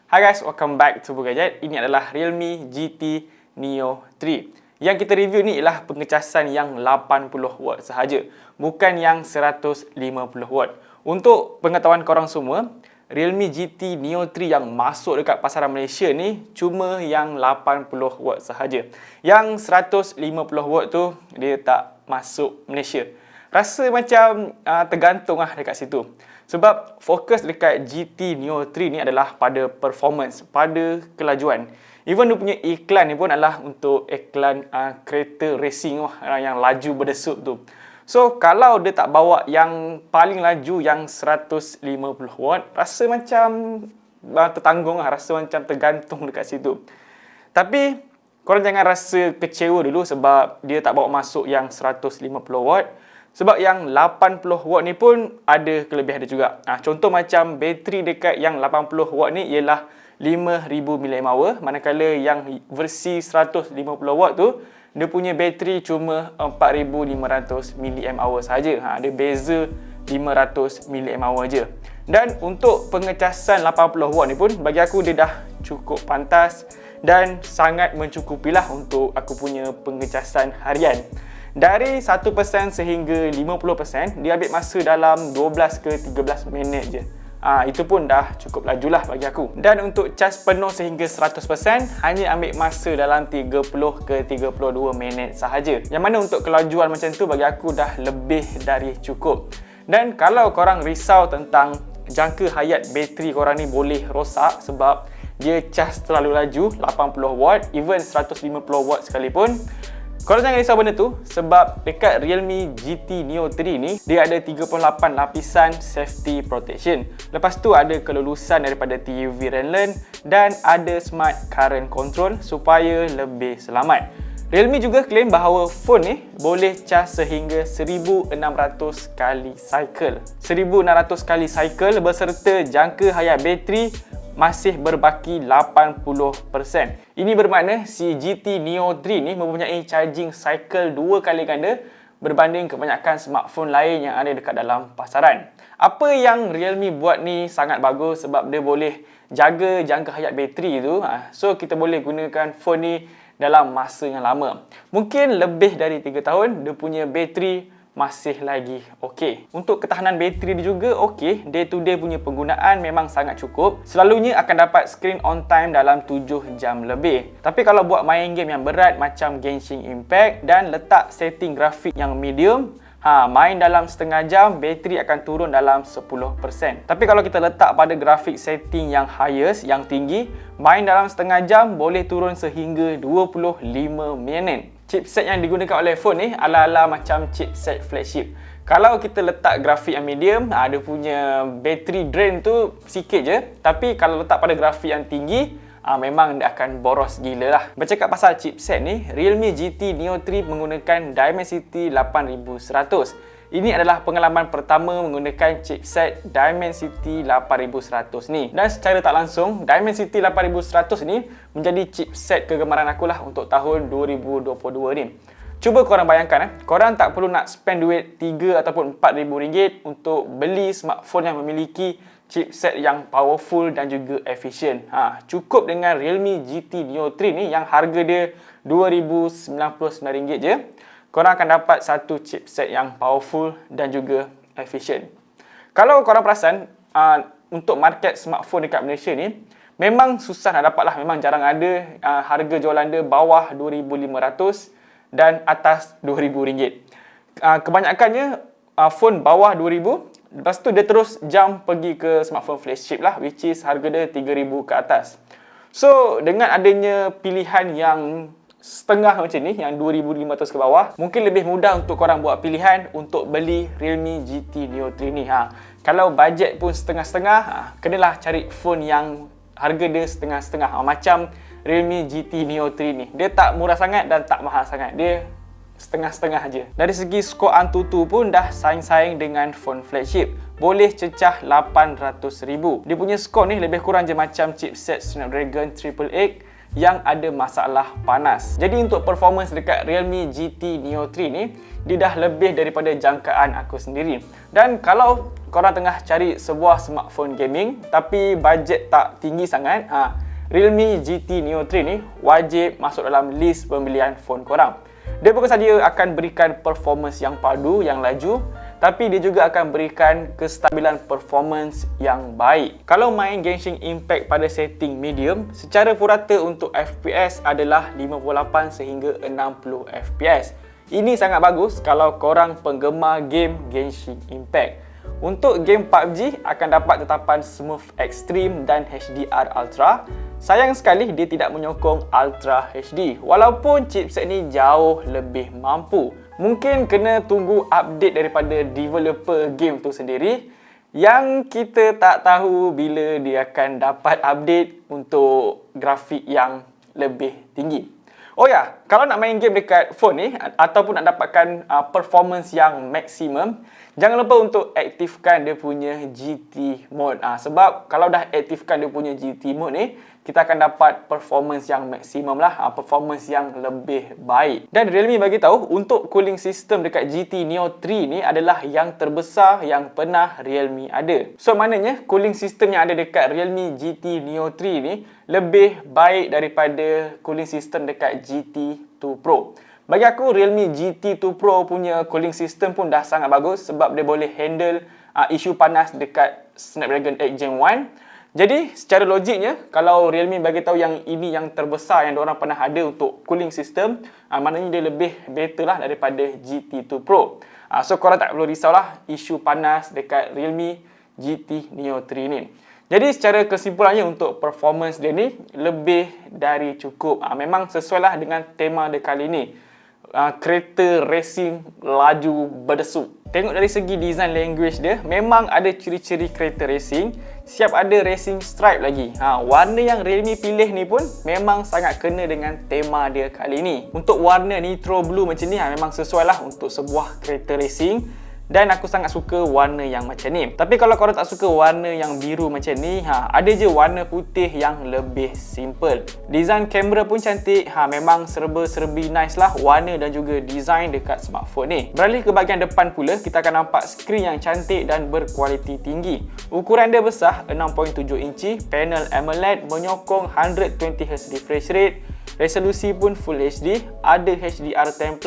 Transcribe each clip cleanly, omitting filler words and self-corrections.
Hi guys, welcome back to Bugadget. Ini adalah Realme GT Neo 3. Yang kita review ni ialah pengecasan yang 80W sahaja, bukan yang 150W. Untuk pengetahuan korang semua, Realme GT Neo 3 yang masuk dekat pasaran Malaysia ni cuma yang 80W sahaja. Yang 150W tu dia tak masuk Malaysia. Rasa macam tergantung lah dekat situ. Sebab fokus dekat GT Neo 3 ni adalah pada performance, pada kelajuan. Even dia punya iklan ni pun adalah untuk iklan kereta racing yang laju berdesut tu. So, kalau dia tak bawa yang paling laju yang 150W, rasa macam tertanggung lah, rasa macam tergantung dekat situ. Tapi, korang jangan rasa kecewa dulu sebab dia tak bawa masuk yang 150W. Sebab yang 80W ni pun ada kelebihan dia juga. Contoh macam bateri dekat yang 80W ni ialah 5000 mAh, manakala yang versi 150W tu dia punya bateri cuma 4500 mAh saja. Dia beza 500 mAh je. Dan untuk pengecasan 80W ni pun bagi aku dia dah cukup pantas dan sangat mencukupilah untuk aku punya pengecasan harian. Dari 1% sehingga 50%, dia ambil masa dalam 12 ke 13 minit je. Itu pun dah cukup laju lah bagi aku. Dan untuk cas penuh sehingga 100%, hanya ambil masa dalam 30 ke 32 minit sahaja. Yang mana untuk kelajuan macam tu bagi aku dah lebih dari cukup. Dan kalau korang risau tentang jangka hayat bateri korang ni boleh rosak sebab dia cas terlalu laju, 80W, even 150W sekalipun, korang jangan risau benda tu sebab dekat Realme GT Neo 3 ni dia ada 38 lapisan safety protection. Lepas tu ada kelulusan daripada TUV Renlen dan ada smart current control supaya lebih selamat. Realme juga claim bahawa phone ni boleh cas sehingga 1600 kali cycle. 1600 kali cycle berserta jangka hayat bateri masih berbaki 80%. Ini bermakna si GT Neo 3 ni mempunyai charging cycle 2 kali ganda berbanding kebanyakan smartphone lain yang ada dekat dalam pasaran. Apa yang Realme buat ni sangat bagus sebab dia boleh jaga jangka hayat bateri tu. So kita boleh gunakan phone ni dalam masa yang lama. Mungkin lebih dari 3 tahun dia punya bateri masih lagi okey. Untuk ketahanan bateri dia juga okey. Day to day punya penggunaan memang sangat cukup. Selalunya akan dapat screen on time dalam 7 jam lebih. Tapi kalau buat main game yang berat macam Genshin Impact dan letak setting grafik yang medium, main dalam setengah jam, bateri akan turun dalam 10%. Tapi kalau kita letak pada grafik setting yang highest, yang tinggi, main dalam setengah jam boleh turun sehingga 25 minit. Chipset yang digunakan oleh phone ni ala-ala macam chipset flagship. Kalau kita letak grafik yang medium, dia punya battery drain tu sikit je. Tapi kalau letak pada grafik yang tinggi, memang dia akan boros gila lah. Bercakap pasal chipset ni, Realme GT Neo 3 menggunakan Dimensity 8100. Ini adalah pengalaman pertama menggunakan chipset Dimensity 8100 ni. Dan secara tak langsung, Dimensity 8100 ni menjadi chipset kegemaran aku lah untuk tahun 2022 ni. Cuba korang bayangkan, korang tak perlu nak spend duit 3 ataupun 4000 ringgit untuk beli smartphone yang memiliki chipset yang powerful dan juga efisien. Cukup dengan Realme GT Neo 3 ni yang harga dia RM2099 je, korang akan dapat satu chipset yang powerful dan juga efisien. Kalau korang perasan, untuk market smartphone dekat Malaysia ni memang susah nak dapat lah. Memang jarang ada harga jualan dia bawah RM2500 dan atas RM2000. Kebanyakannya phone bawah RM2000. Lepas tu dia terus jump pergi ke smartphone flagship lah, which is harga dia RM3000 ke atas. So dengan adanya pilihan yang setengah macam ni, yang RM2500 ke bawah, mungkin lebih mudah untuk korang buat pilihan untuk beli Realme GT Neo 3 ni. Kalau bajet pun setengah-setengah, kenalah cari phone yang harga dia setengah-setengah. Macam Realme GT Neo 3 ni, dia tak murah sangat dan tak mahal sangat, dia setengah-setengah je. Dari segi skor Antutu pun dah saing-saing dengan phone flagship. Boleh cecah 800,000. Dia punya skor ni lebih kurang je macam chipset Snapdragon 888 yang ada masalah panas. Jadi untuk performance dekat Realme GT Neo 3 ni, dia dah lebih daripada jangkaan aku sendiri. Dan kalau korang tengah cari sebuah smartphone gaming tapi bajet tak tinggi sangat, Realme GT Neo 3 ni wajib masuk dalam list pembelian phone korang. Dia bukan saja akan berikan performance yang padu, yang laju, tapi dia juga akan berikan kestabilan performance yang baik. Kalau main Genshin Impact pada setting medium, secara purata untuk FPS adalah 58 sehingga 60 FPS. Ini sangat bagus kalau korang penggemar game Genshin Impact. Untuk game PUBG akan dapat tetapan Smooth Extreme dan HDR Ultra. Sayang sekali dia tidak menyokong Ultra HD, walaupun chipset ni jauh lebih mampu. Mungkin kena tunggu update daripada developer game tu sendiri, yang kita tak tahu bila dia akan dapat update untuk grafik yang lebih tinggi. Oh ya, kalau nak main game dekat phone ni ataupun nak dapatkan performance yang maksimum, jangan lupa untuk aktifkan dia punya GT mode. Sebab kalau dah aktifkan dia punya GT mode ni, kita akan dapat performance yang maksimum lah, performance yang lebih baik. Dan Realme bagi tahu untuk cooling system dekat GT Neo 3 ni adalah yang terbesar yang pernah Realme ada. So maknanya cooling system yang ada dekat Realme GT Neo 3 ni lebih baik daripada cooling system dekat GT 2 Pro. Bagi aku Realme GT 2 Pro punya cooling system pun dah sangat bagus sebab dia boleh handle isu panas dekat Snapdragon 8 Gen 1. Jadi secara logiknya kalau Realme bagi tahu yang ini yang terbesar yang diorang pernah ada untuk cooling system, maknanya dia lebih better lah daripada GT2 Pro. So korang tak perlu risaulah isu panas dekat Realme GT Neo 3 ni. Jadi secara kesimpulannya untuk performance dia ni lebih dari cukup. Memang sesuai lah dengan tema dia kali ni. Kereta racing laju berdesuk. Tengok dari segi design language dia, memang ada ciri-ciri kereta racing. Siap ada racing stripe lagi. Warna yang Realme pilih ni pun memang sangat kena dengan tema dia kali ni. Untuk warna nitro blue macam ni memang sesuai lah untuk sebuah kereta racing. Dan aku sangat suka warna yang macam ni. Tapi kalau korang tak suka warna yang biru macam ni, ada je warna putih yang lebih simple. Design kamera pun cantik. Memang serba-serbi nice lah warna dan juga design dekat smartphone ni. Beralih ke bahagian depan pula, kita akan nampak skrin yang cantik dan berkualiti tinggi. Ukuran dia besar, 6.7 inci, panel AMOLED menyokong 120Hz refresh rate. Resolusi pun Full HD, ada HDR10+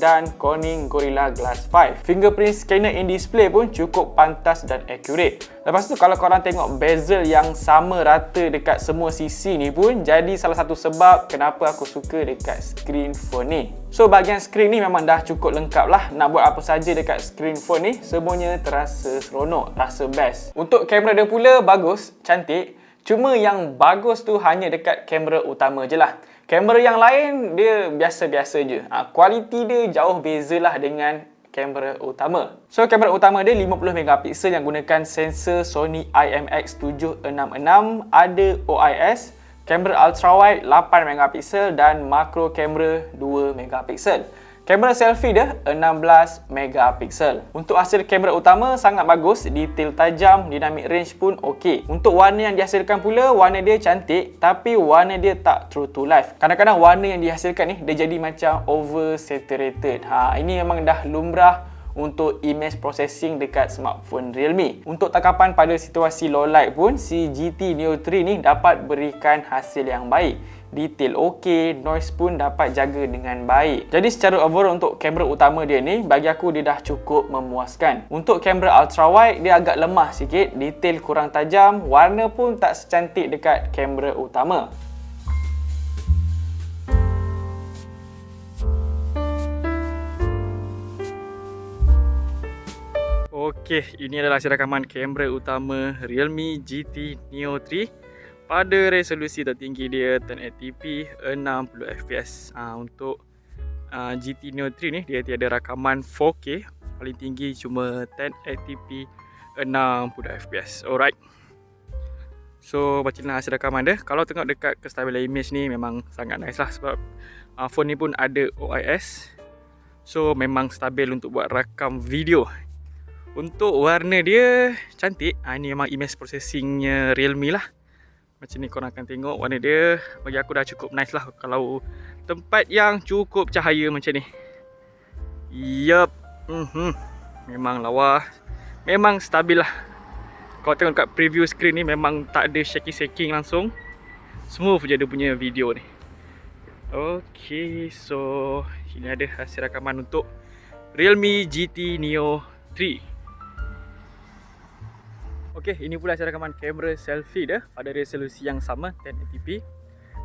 dan Corning Gorilla Glass 5. Fingerprint scanner in display pun cukup pantas dan accurate. Lepas tu kalau korang tengok bezel yang sama rata dekat semua sisi ni pun jadi salah satu sebab kenapa aku suka dekat screen phone ni. So bahagian screen ni memang dah cukup lengkap lah. Nak buat apa saja dekat screen phone ni, semuanya terasa seronok, rasa best. Untuk kamera dia pula bagus, cantik. Cuma yang bagus tu hanya dekat kamera utama je lah. Kamera yang lain dia biasa-biasa je. Kualiti dia jauh bezalah dengan kamera utama. So kamera utama dia 50 megapiksel yang gunakan sensor Sony IMX766, ada OIS, kamera ultrawide 8 megapiksel dan makro kamera 2 megapiksel. Kamera selfie dia 16 megapiksel. Untuk hasil kamera utama sangat bagus, detail tajam, dynamic range pun okey. Untuk warna yang dihasilkan pula, warna dia cantik tapi warna dia tak true to life. Kadang-kadang warna yang dihasilkan ni dia jadi macam over saturated. Ini memang dah lumrah untuk image processing dekat smartphone Realme. Untuk tangkapan pada situasi low light pun, si GT Neo 3 ni dapat berikan hasil yang baik. Detail okey, noise pun dapat jaga dengan baik. Jadi secara overall untuk kamera utama dia ni, bagi aku dia dah cukup memuaskan. Untuk kamera ultra wide dia agak lemah sikit, detail kurang tajam, warna pun tak secantik dekat kamera utama. Okey, ini adalah hasil rakaman kamera utama Realme GT Neo 3. Pada resolusi tertinggi dia 1080p 60fps. Untuk GT Neo 3 ni dia tiada rakaman 4K, paling tinggi cuma 1080p 60fps. Alright. So bacalah hasil rakaman dia. Kalau tengok dekat kestabilan image ni memang sangat nice lah sebab phone ni pun ada OIS. So memang stabil untuk buat rakam video. Untuk warna dia cantik. Ini memang image processingnya Realme lah. Macam ni korang akan tengok warna dia. Bagi aku dah cukup nice lah kalau tempat yang cukup cahaya macam ni. Yup. Memang lawa. Memang stabil lah. Kalau tengok kat preview screen ni memang tak ada shaking-shaking langsung. Smooth je dia punya video ni. Okay, so ini ada hasil rakaman untuk Realme GT Neo 3. Okay, ini pula hasil rakaman kamera selfie dia pada resolusi yang sama 1080p.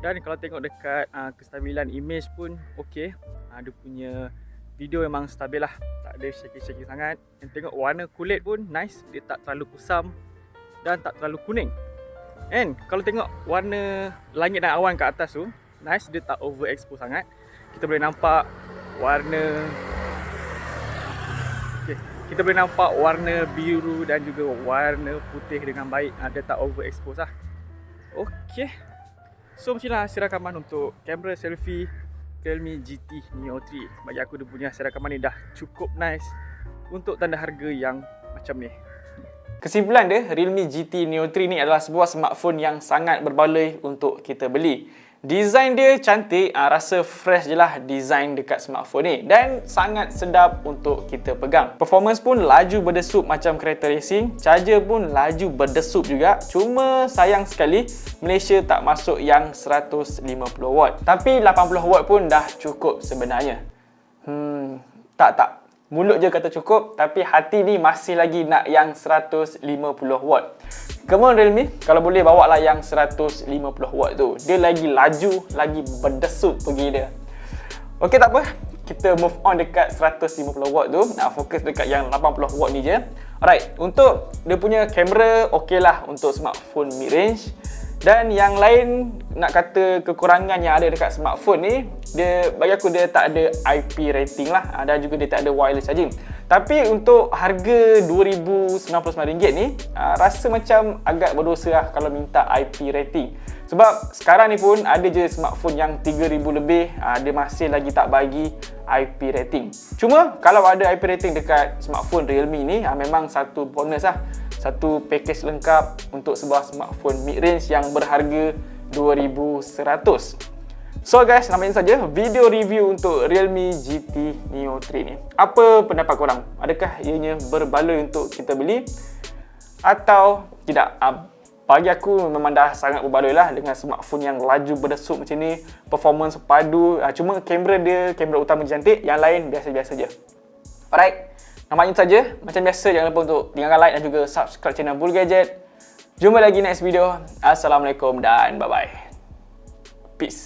Dan kalau tengok dekat kestabilan image pun okay. Dia punya video memang stabil lah, tak ada shaking-shaking sangat. Dan tengok warna kulit pun nice, dia tak terlalu kusam dan tak terlalu kuning. And kalau tengok warna langit dan awan kat atas tu nice, dia tak overexpose sangat. Kita boleh nampak warna kita boleh nampak warna biru dan juga warna putih dengan baik. Dia tak overexpose lah. Okay, so macam lah hasil rakaman untuk kamera selfie Realme GT Neo 3. Bagi aku dia punya hasil rakaman ni dah cukup nice untuk tanda harga yang macam ni. Kesimpulan dia, Realme GT Neo 3 ni adalah sebuah smartphone yang sangat berbaloi untuk kita beli. Design dia cantik, rasa fresh je lah design dekat smartphone ni. Dan sangat sedap untuk kita pegang. Performance pun laju berdesup macam kereta racing. Charger pun laju berdesup juga. Cuma sayang sekali, Malaysia tak masuk yang 150W. Tapi 80W pun dah cukup sebenarnya. Tak. Mulut je kata cukup, tapi hati ni masih lagi nak yang 150W. Come on Realme, kalau boleh bawa lah yang 150W tu. Dia lagi laju, lagi berdesup pergi dia. Okey, tak apa. Kita move on dekat 150W tu. Nak fokus dekat yang 80W ni je. Alright, untuk dia punya kamera okey lah untuk smartphone mid-range. Dan yang lain, nak kata kekurangan yang ada dekat smartphone ni, dia bagi aku dia tak ada IP rating lah, dan juga dia tak ada wireless charging. Tapi untuk harga RM2,099 ni, rasa macam agak berdosa lah kalau minta IP rating. Sebab sekarang ni pun ada je smartphone yang RM3,000 lebih, dia masih lagi tak bagi IP rating. Cuma kalau ada IP rating dekat smartphone Realme ni, memang satu bonus lah. Satu package lengkap untuk sebuah smartphone mid-range yang berharga RM2,100. So guys, nampaknya saja video review untuk Realme GT Neo 3 ni. Apa pendapat korang? Adakah ianya berbaloi untuk kita beli atau tidak? Bagi aku memang dah sangat berbaloi lah dengan smartphone yang laju berdesup macam ni. Performance padu. Cuma kamera utama cantik, yang lain biasa-biasa je. Alright, nampaknya saja. Macam biasa, jangan lupa untuk tinggalkan like dan juga subscribe channel Bul Gadget. Jumpa lagi next video. Assalamualaikum dan bye-bye. Peace.